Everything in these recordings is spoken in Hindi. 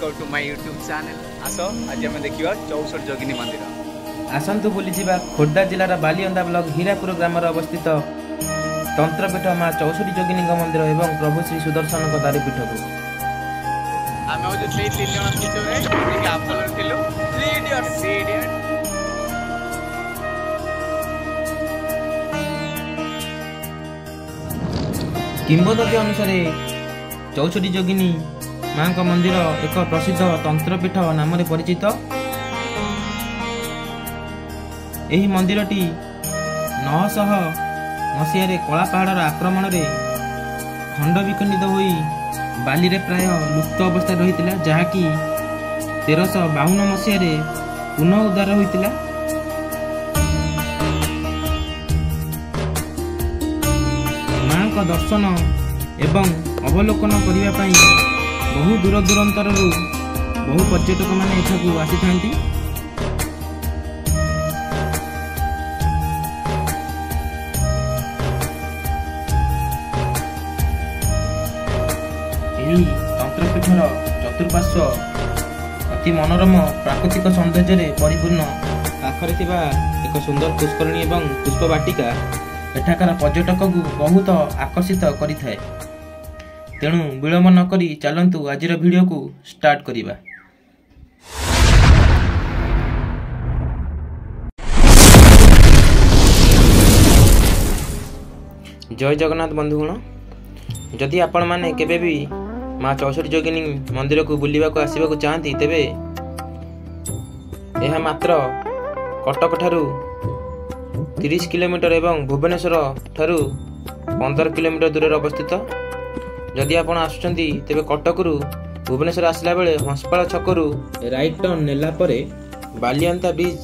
Welcome to my YouTube channel. आस आज आम देखा 64 जोगिनी मंदिर। आसतु बुली खोर्धा जिलार बालिअंदा ब्लॉक हीरापुर ग्राम अवस्थित तंत्रपीठ माँ 64 जोगिनी मंदिर एवं प्रभु श्री सुदर्शन दारिपीठ को आम हूँ 3 जन किचोरे आपल थिलु 3 इडियट किंवदंती अनुसार 64 जोगिनी माँ का मंदिर एक प्रसिद्ध तंत्रपीठ नाम परिचित। यही मंदिरटी 900 मसीह कला पहाड़ आक्रमण रे खंड विखंडित होई बाली रे प्राय लुप्त अवस्था रही जहाँकि 1352 मसीह पुनः उद्धार होइतिला। माँ का दर्शन एवं अवलोकन करने बहु दूर दूरांतर बहु पर्यटक माने एठाकू आसी थांती। यही तंत्रपीठर चतुर्पार्श्व अति मनोरम प्राकृतिक सौंदर्य परिपूर्ण पाखरे थिबा एक सुंदर पुष्करणी एवं पुष्पवाटिका एठाकार पर्यटक को बहुत आकर्षित करिथाए। तेणु विलंब न करी चलंतु आजिर वीडियो को स्टार्ट करिबा। जय जगन्नाथ बंधुगण, जदि आपण माने केबे भी माँ 64 जोगिनी मंदिर को बुलिबा को आसीबा को चाहती तेबे यह मात्र कटक ठारू 30 किलोमीटर एवं भुवनेश्वर ठारू 15 किलोमीटर दूर अवस्थित। जदि आपण आसुचंती तेबे कटकरू भुवनेश्वर आसला बेले हंसपाल छकरू राइट टर्न नेला परे बालिअंता ब्रिज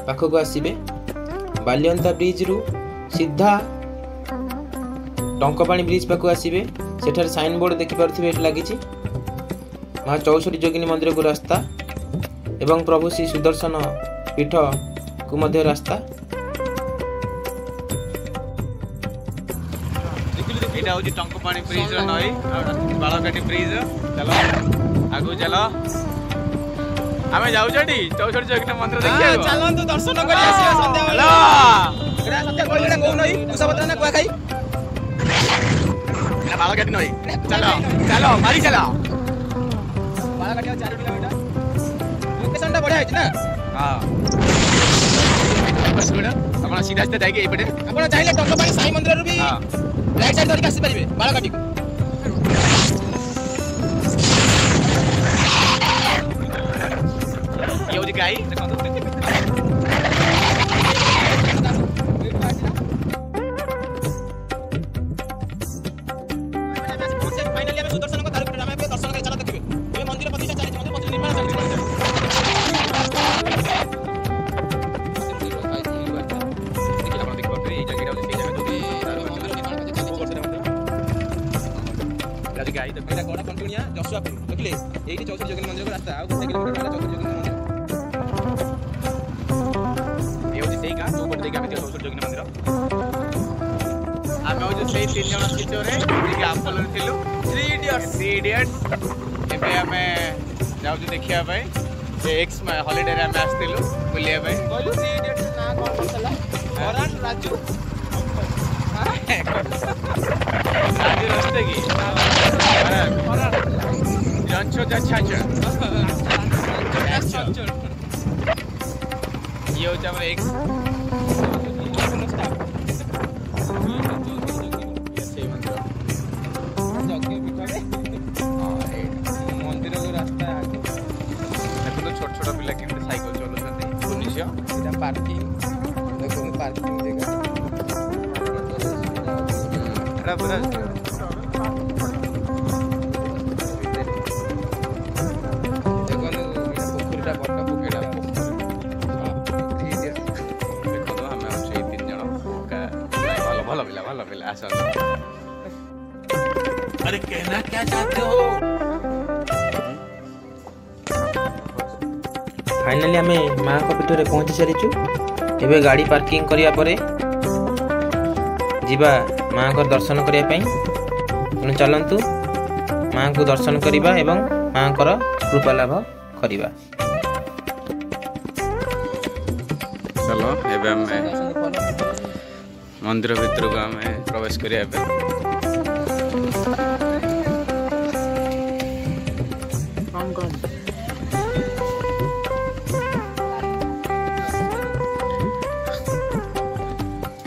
पाखक आसीबे। बालिअंता ब्रिज रु सीधा टंकपाणी ब्रिज पाखक आसीबे। सेठार साइन बोर्ड देखि पारथिबे एट लागिछि माँ 64 जोगिनी मंदिर को रास्ता एवं प्रभु श्री सुदर्शन पीठ को मध्य रास्ता। एटा होची टंकपाणी ब्रिज रो नई बाळकाटी ब्रिज। चलो आगु चलो आमे जाउ छटी 64 जोगिनी मंदिर देखिया। चलंतु दर्शन करी आसीया संध्या हेलो एटा सत्य कोइला को नई कुसपत्र ना कुआ खाई एटा बाळकाटी नई। चलो चलो मारी चलो बाळकाटी 4 किलोमीटर लोकेशन टा बढ़िया है ना। हां बस गुड आपण सीधा सीधा जाके एपटे आपण चाहिले टंकपाणी साई मंदिर रु भी राइट साइड धरिक आसी परिबे बाळकाटी को। ये होची गाई देखो फाइनली हमें सुदर्शन को दारुपीठ नाम पे दर्शन करे चला देखिबे। ये मंदिर प्रतिष्ठा चली मंदिर निर्माण चली गाई तो एटा कोडा कंटिन्यूया जसुआपुर देखले एठी 64 जोगिनी मंदिर को रास्ता आ 1 किलोमीटर 64 जोगिनी मंदिर। ये होची सेई का जो पट देके आमे 64 जोगिनी मंदिर। आमे होची सेई 3 जन किचोरे देके आपल थिलु 3 इडियट। एबे आमे जाउ देखिया भाई जे एक्स हॉलिडे रे आमे आस्तिलु बुलिया भाई बोलु 3 इडियट ना कोन पड़तला वरान राजू राजू रस्ते की जंचो जच्छाच ये होता है एक मंदिर को रास्ता देखो तो छोट छोट पिला केमते साइकिल चलौछथि पुलिस एटा पार्किंग देखो पार्किंग जगह एटा पूरा अरे कहना क्या चाहते हो। फाइनली आमे माँ का पीठ रे पहुंची सारिचु। एबे गाड़ी पार्किंग करिया परे जीवा माँ को दर्शन करिया पई। चलंतु माँ को दर्शन करिबा एवं माँ को କୃପା ଲାଭ କରିବା। चलो एबे आमे मंदिर भीतर को आमे प्रवेश करिया एबे।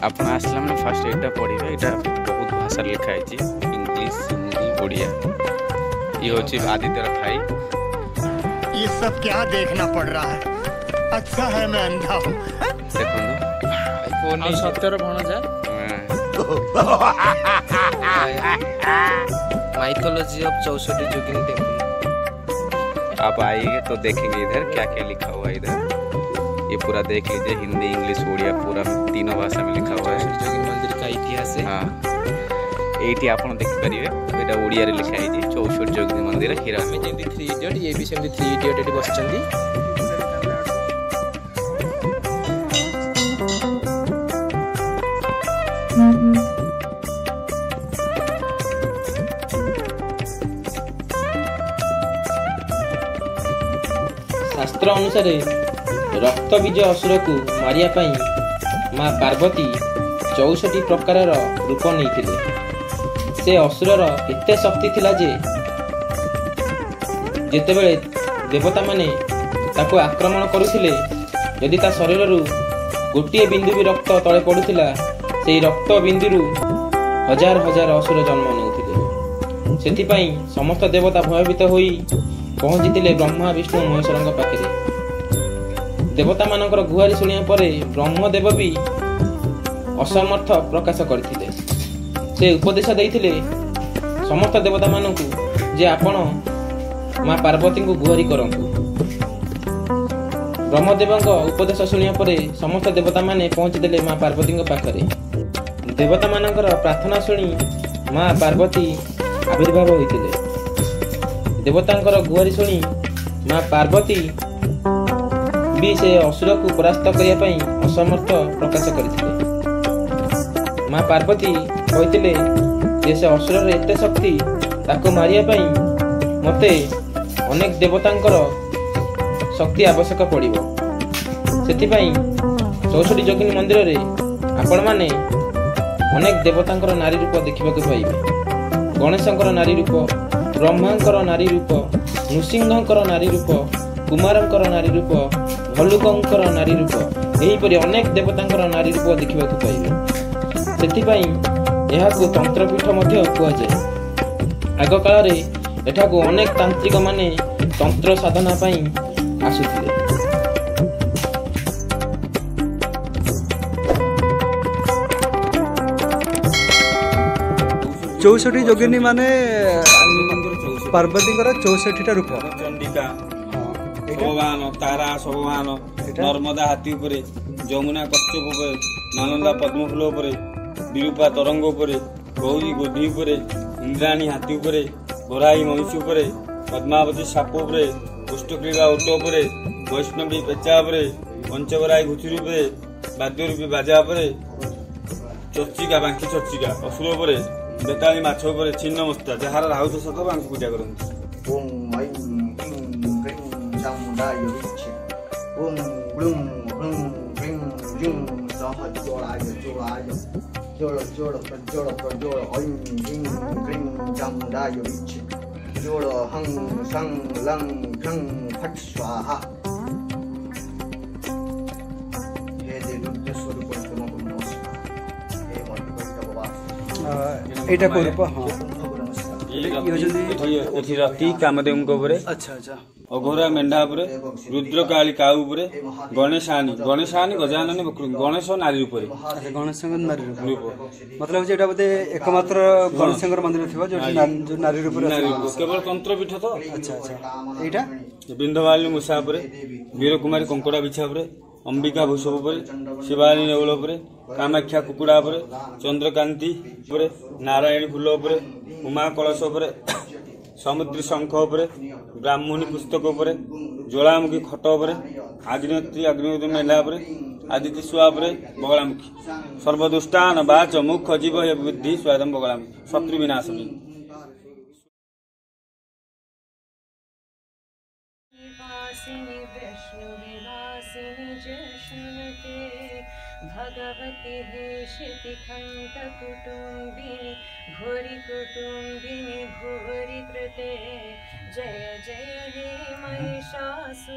आपण आसला माने फर्स्ट एटा पढिबे। एटा बहुत भाषा लिखा है जी, इंग्लिश, हिंदी, ओडिया। ये होची आदित्य भाई। ये सब क्या देखना पड़ रहा है? अच्छा है मैं अंधा हूँ। देखो फोन सत्यर भण जा माइथोलॉजी ऑफ 64 जोगिनी टेम्पल। आप आइए तो देखेंगे इधर क्या क्या लिखा हुआ है। इधर ये पूरा देख लीजिए, हिंदी, इंग्लिश, उड़िया पूरा तीनों भाषा में लिखा हुआ है। जोगिनी मंदिर का इतिहास है। हाँ, ये आपण देखिपारे एटा ओडिया रे लिखा है 64 जोगिनी मंदिर हीरा में जेंती 3 इडियट, ये भी सेमती 3 इडियट एटी बसचंदी। शास्त्र अनुसार रक्त बीज असुर को मारिया पाई माँ पार्वती 64 प्रकार रूप नहीं। से असुरर एते शक्ति थिला जे जेतेबेले देवता माने ताको आक्रमण करुथिले, यदि ता शरीर गोटे बिंदु भी रक्त तले पड़ुथिला, से रक्त बिंदु हजार हजार असुर जन्म नेउथिले। सेथिपाई समस्त देवता भयभीत होई पहुंचीथिले ब्रह्मा विष्णु महेश्वरଙ୍କ पाखरे। देवता मानकर गुहारी शुणिया परे ब्रह्मदेव भी असमर्थ प्रकाश करथिले। से उपदेश देइथिले समस्त देवता मानकु जे आपण माँ पार्वती को गुहारी करंतु। ब्रह्मदेवଙ୍କ उपदेश शुणिया परे समस्त देवता माने पहुंचीदेले माँ पार्वती पाखरे। देवता मानकर प्रार्थना शुणी माँ पार्वती आविर्भाव होइथिले। देवतांकर गुहारी शुणी माँ पार्वती भी से असुर को परास्त करिया पई असमर्थ प्रकाश करथिले। माँ पार्वती कहिथिले जे से असुरर एते शक्ति ताको मारिया पई मते अनेक देवतांकर शक्ति आवश्यक पड़िबो। सेथि पई 64 जोगिनी मंदिर रे आपण माने अनेक देवतांकर नारी रूप देखिबाकू पाइबे। गणेशंकर नारी रूप, ब्रह्मांकर नारी रूप, नृसिंहंकर नारी रूप, कुमारंकर नारी रूप, भल्लुकंकर नारी रूप, एहीपरि अनेक देवतांकर नारी रूप देखिबाकू पाइबे। सेथिपाई एहाकू तंत्रपीठ मध्य कुहाଯାଏ। आग काल रे एठाकू अनेक तांत्रिक माने तंत्र साधना पाई आसुथिले। 64 जोगिनी माने पार्वती 64 रूप। चंडिका, भगवान, तारा, भगवान, नर्मदा हाथी उपरे, जमुना कच्छप उपरे, नालंदा पद्मफूल उपरे, विरूपा तरंग उपरे, गौरी गोधी उपरे, इंद्राणी हाथी उपरे, बराही महिषी उपरे, पद्मावती साप उपरे, पुष्टक्रीड़ा ओट उपरे, वैष्णवी पेचा उपरे, पंचबराई घुचुरी उपरे, वाद्यरूपी बाजा उपरे, चर्चिका बांकी चर्चिका, असुर उपरे, बेताली माछ उपरे, छिन्न मस्ता जार राहुत सत पूजा करती। ओम ऐं क्लीं क्रीं चामुण्डाय विच्चे। ओम ग्लूं ह्लूं क्रीं जूं सह जोड़ाय जोड़ाय जोड़ जोड़ प्रज्वल प्रज्वल ऐं क्लीं क्रीं चामुण्डाय विच्चे। जोड़ हं सं लं ढं फट स्वाहा। हे देवृद्ध स्वरूप तुमको नमस्कार। हे मर्तभवास एटा को रूप। हां रति कामदेव अच्छा अच्छा अघोरा मेढा रुद्रकाली काऊ गणेशानी गणेशानी गजाननी गणेश नारी रूप गणेश नारी रूप मतलब जेटा बोधे एकमात्र गणेश मंदिर थिबा जो नारी रूप केवल तंत्रपीठ तो। अच्छा अच्छा एटा बिंधवाली मूषा वीर कुमारी कंकड़ा बिछा अंबिका भूषभ शिवानी नेउल कामाख्या कुकुड़ा चंद्रकांति नारायणी फूल उमा कलश समुद्री शंख ब्राह्मणी पुस्तक ज्वालामुखी खट आग्नेत्री अग्निहोत्री मेला आदित्य शुआ बगलामुखी सर्वदुष्टान बाच मुख जीव बुद्धि स्वादम बगलामुखी शत्रु विनाश। भगवती हे शितिखण्ड कुटुम्बिनी भूरि कुटुम्बिनी भूरि कृते जय जय हे महिषासुरमर्दिनि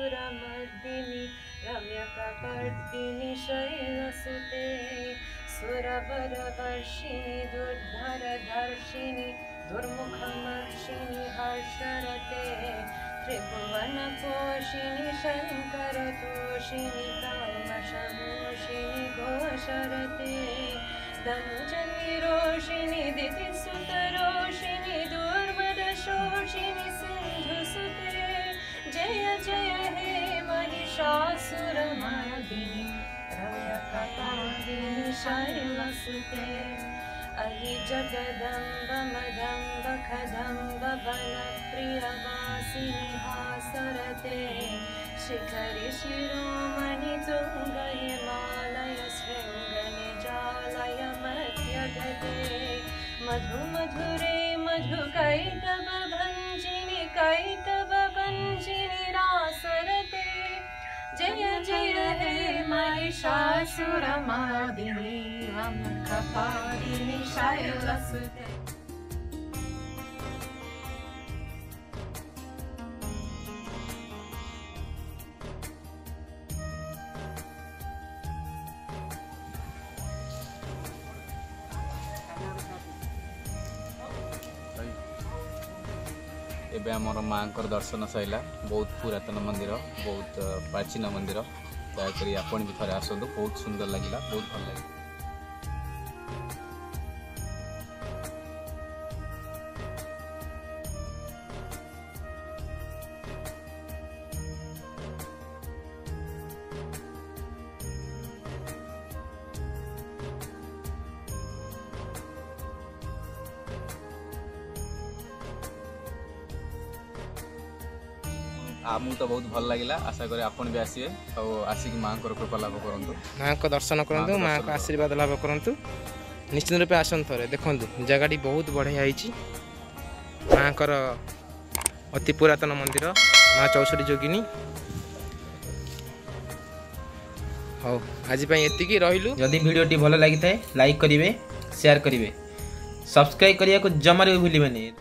रम्यकपर्दिनि शैलसुते सुरवरवर्षिणि दुर्धरधर्षिणि दुर्मुखमर्षिणि हर्षरते त्रिभुवनपोषिणि शङ्करतोषिणि कल्मषमोषिणि घोषरते धनुजनिरोषिणि दितिसुतरोषिणि दुर्मदशोषिणि सिन्धुसुते जय जय हे महिषासुरमर्दिनि रम्यकपर्दिनि शैलसुते अयि जगदम्ब मदम्ब कदम्ब बलप्रियवासिनि हासरते शिखरि शिरोमणि तुङ्ग हिमालय शृङ्गनिजालय मध्यगते मधु मधुरे मधुकैटभ भञ्जिनि रासरते जय जय हे महिषासुरमर्दिनि रम्यकपर्दिनि शैलसुते एबे आमर माँ दर्शन सैला बहुत पुरातन मंदिर बहुत प्राचीन मंदिर दयाकोरी आपण भी थे आसतु बहुत सुंदर लगे बहुत भल लगे। आमु तो बहुत भल लगे आशा करें आपन भी आसिए और आसिक माँ कृपा लाभ करूँ माँ को दर्शन करूँ माँ को आशीर्वाद लाभ करूँ निश्चित रूपे आसन थे देखूँ जगह बहुत बढ़िया माँ को अति पुरातन मंदिर माँ चौसठी जोगिनी। हाँ आज एतिकी रहिलु जदि वीडियोटी भल लगी था लाइक करेंगे शेयर करेंगे सब्सक्राइब करने को जमारे भी भूलिए।